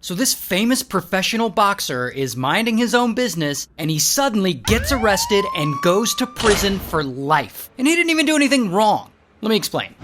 So this famous professional boxer is minding his own business, and he suddenly gets arrested and goes to prison for life. And he didn't even do anything wrong. Let me explain.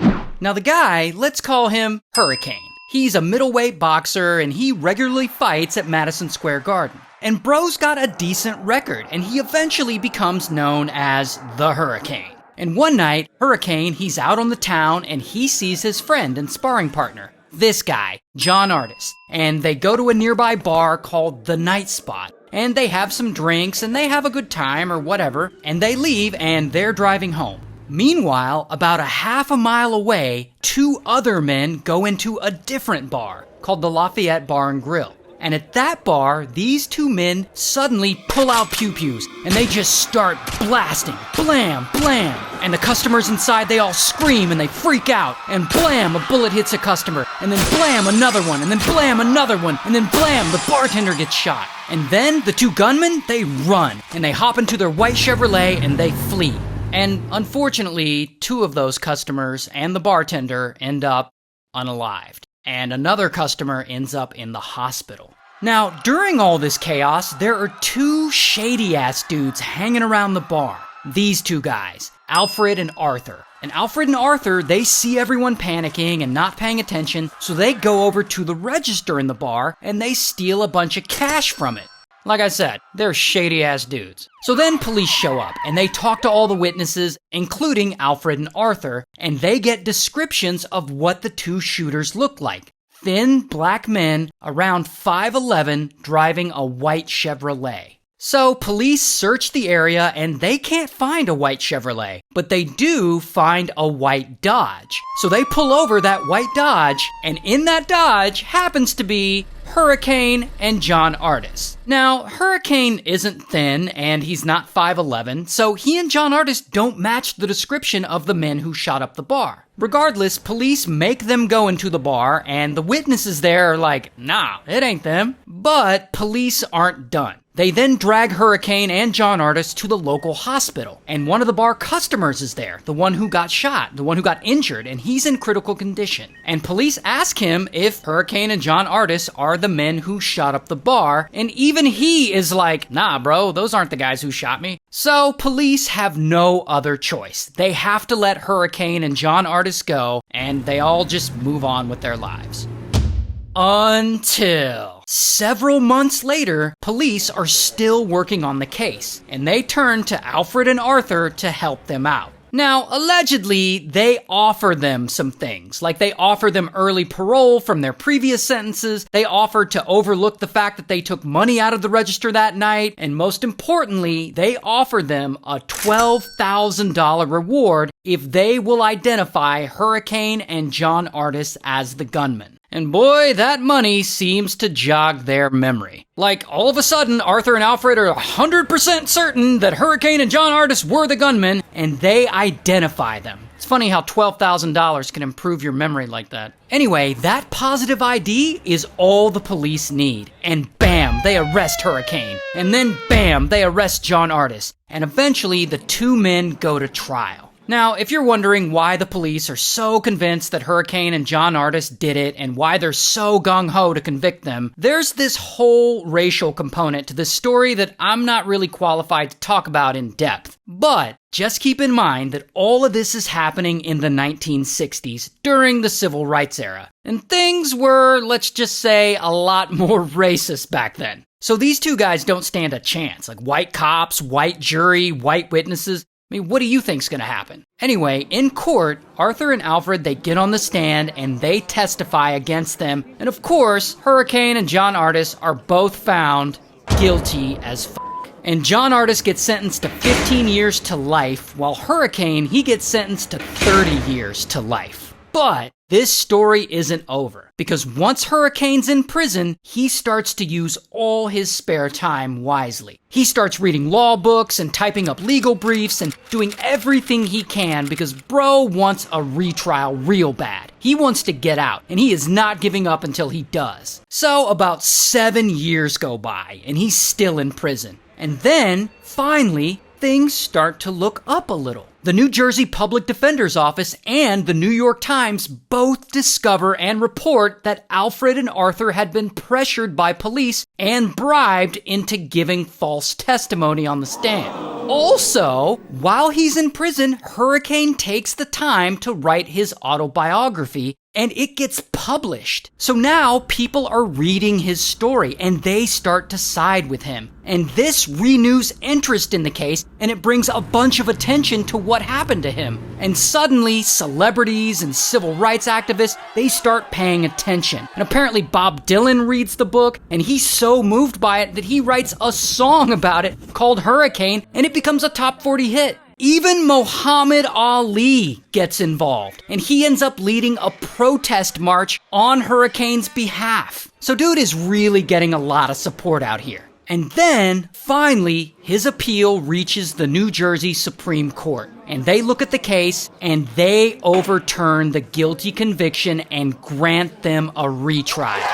Now the guy, let's call him Hurricane. He's a middleweight boxer, and he regularly fights at Madison Square Garden. And bro's got a decent record, and he eventually becomes known as the Hurricane. And one night, Hurricane, he's out on the town, and he sees his friend and sparring partner, this guy, John Artis. And they go to a nearby bar called The Night Spot. And they have some drinks, and they have a good time or whatever. And they leave, and they're driving home. Meanwhile, about a half a mile away, two other men go into a different bar called the Lafayette Bar and Grill. And at that bar, these two men suddenly pull out pew-pews, and they just start blasting. Blam, blam. And the customers inside, they all scream and they freak out. And blam, a bullet hits a customer. And then blam, another one. And then blam, another one. And then blam, the bartender gets shot. And then the two gunmen, they run. And they hop into their white Chevrolet and they flee. And unfortunately, two of those customers and the bartender end up unalived. And another customer ends up in the hospital. Now, during all this chaos, there are two shady-ass dudes hanging around the bar. These two guys, Alfred and Arthur. And Alfred and Arthur, they see everyone panicking and not paying attention, so they go over to the register in the bar and they steal a bunch of cash from it. Like I said, they're shady-ass dudes. So then police show up, and they talk to all the witnesses, including Alfred and Arthur, and they get descriptions of what the two shooters look like. Thin, black men, around 5'11", driving a white Chevrolet. So police search the area, and they can't find a white Chevrolet, but they do find a white Dodge. So they pull over that white Dodge, and in that Dodge happens to be Hurricane and John Artis. Now, Hurricane isn't thin, and he's not 5'11", so he and John Artis don't match the description of the men who shot up the bar. Regardless, police make them go into the bar, and the witnesses there are like, nah, it ain't them. But police aren't done. They then drag Hurricane and John Artis to the local hospital, and one of the bar customers is there, the one who got shot, the one who got injured, and he's in critical condition. And police ask him if Hurricane and John Artis are the men who shot up the bar, and even he is like, nah bro, those aren't the guys who shot me. So police have no other choice. They have to let Hurricane and John Artis go, and they all just move on with their lives. Until several months later, police are still working on the case, and they turn to Alfred and Arthur to help them out. Now, allegedly, they offer them some things, like they offer them early parole from their previous sentences, they offered to overlook the fact that they took money out of the register that night, and most importantly, they offered them a $12,000 reward if they will identify Hurricane and John Artis as the gunman. And boy, that money seems to jog their memory. Like, all of a sudden, Arthur and Alfred are 100% certain that Hurricane and John Artis were the gunmen, and they identify them. It's funny how $12,000 can improve your memory like that. Anyway, that positive ID is all the police need. And bam, they arrest Hurricane. And then bam, they arrest John Artis. And eventually, the two men go to trial. Now, if you're wondering why the police are so convinced that Hurricane and John Artis did it and why they're so gung-ho to convict them, there's this whole racial component to this story that I'm not really qualified to talk about in depth. But just keep in mind that all of this is happening in the 1960s during the Civil Rights era. And things were, let's just say, a lot more racist back then. So these two guys don't stand a chance. Like white cops, white jury, white witnesses. I mean, what do you think's gonna happen? Anyway, in court, Arthur and Alfred, they get on the stand and they testify against them. And of course, Hurricane and John Artis are both found guilty as f***. And John Artis gets sentenced to 15 years to life, while Hurricane, he gets sentenced to 30 years to life. But this story isn't over, because once Hurricane's in prison, he starts to use all his spare time wisely. He starts reading law books and typing up legal briefs and doing everything he can because bro wants a retrial real bad. He wants to get out, and he is not giving up until he does. So about 7 years go by, and he's still in prison. And then, finally, things start to look up a little. The New Jersey Public Defender's Office and the New York Times both discover and report that Alfred and Arthur had been pressured by police and bribed into giving false testimony on the stand. Also, while he's in prison, Hurricane takes the time to write his autobiography, and it gets published. So now people are reading his story and they start to side with him. And this renews interest in the case, and it brings a bunch of attention to what happened to him. And suddenly, celebrities and civil rights activists, they start paying attention. And apparently Bob Dylan reads the book, and he's so moved by it that he writes a song about it called Hurricane, and it becomes a top 40 hit. Even Muhammad Ali gets involved, and he ends up leading a protest march on Hurricane's behalf. So dude is really getting a lot of support out here. And then, finally, his appeal reaches the New Jersey Supreme Court. And they look at the case, and they overturn the guilty conviction and grant them a retrial.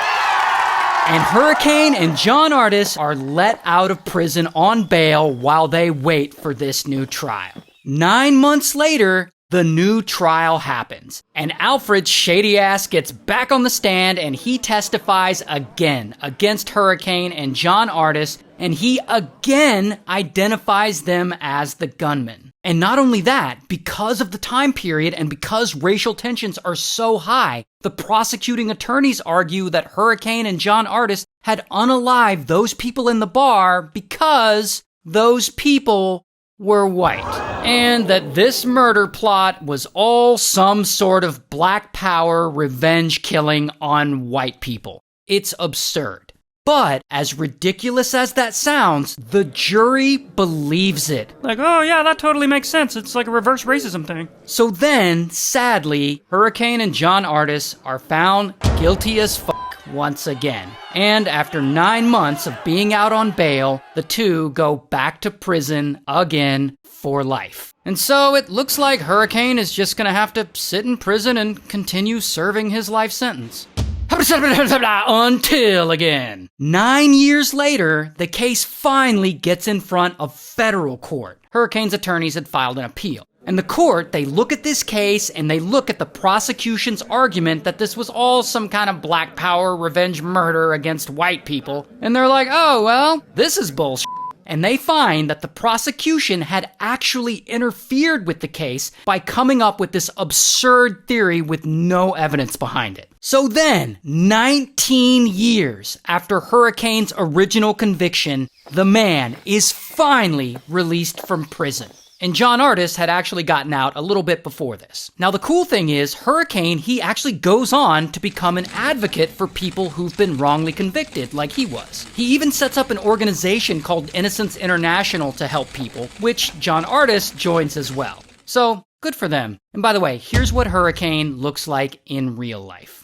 And Hurricane and John Artis are let out of prison on bail while they wait for this new trial. 9 months later, the new trial happens, and Alfred's shady ass gets back on the stand and he testifies again against Hurricane and John Artis, and he again identifies them as the gunman. And not only that, because of the time period and because racial tensions are so high, the prosecuting attorneys argue that Hurricane and John Artis had unalived those people in the bar because those people were white. And that this murder plot was all some sort of black power revenge killing on white people. It's absurd. But as ridiculous as that sounds, the jury believes it. Like, oh yeah, that totally makes sense. It's like a reverse racism thing. So then, sadly, Hurricane and John Artis are found guilty as fuck once again. And after 9 months of being out on bail, the two go back to prison again for life. And so it looks like Hurricane is just gonna have to sit in prison and continue serving his life sentence. Until again. 9 years later, the case finally gets in front of federal court. Hurricane's attorneys had filed an appeal. And the court, they look at this case and they look at the prosecution's argument that this was all some kind of black power revenge murder against white people. And they're like, oh, well, this is bullshit. And they find that the prosecution had actually interfered with the case by coming up with this absurd theory with no evidence behind it. So then, 19 years after Hurricane's original conviction, the man is finally released from prison. And John Artis had actually gotten out a little bit before this. Now the cool thing is, Hurricane, he actually goes on to become an advocate for people who've been wrongly convicted, like he was. He even sets up an organization called Innocence International to help people, which John Artis joins as well. So, good for them. And by the way, here's what Hurricane looks like in real life.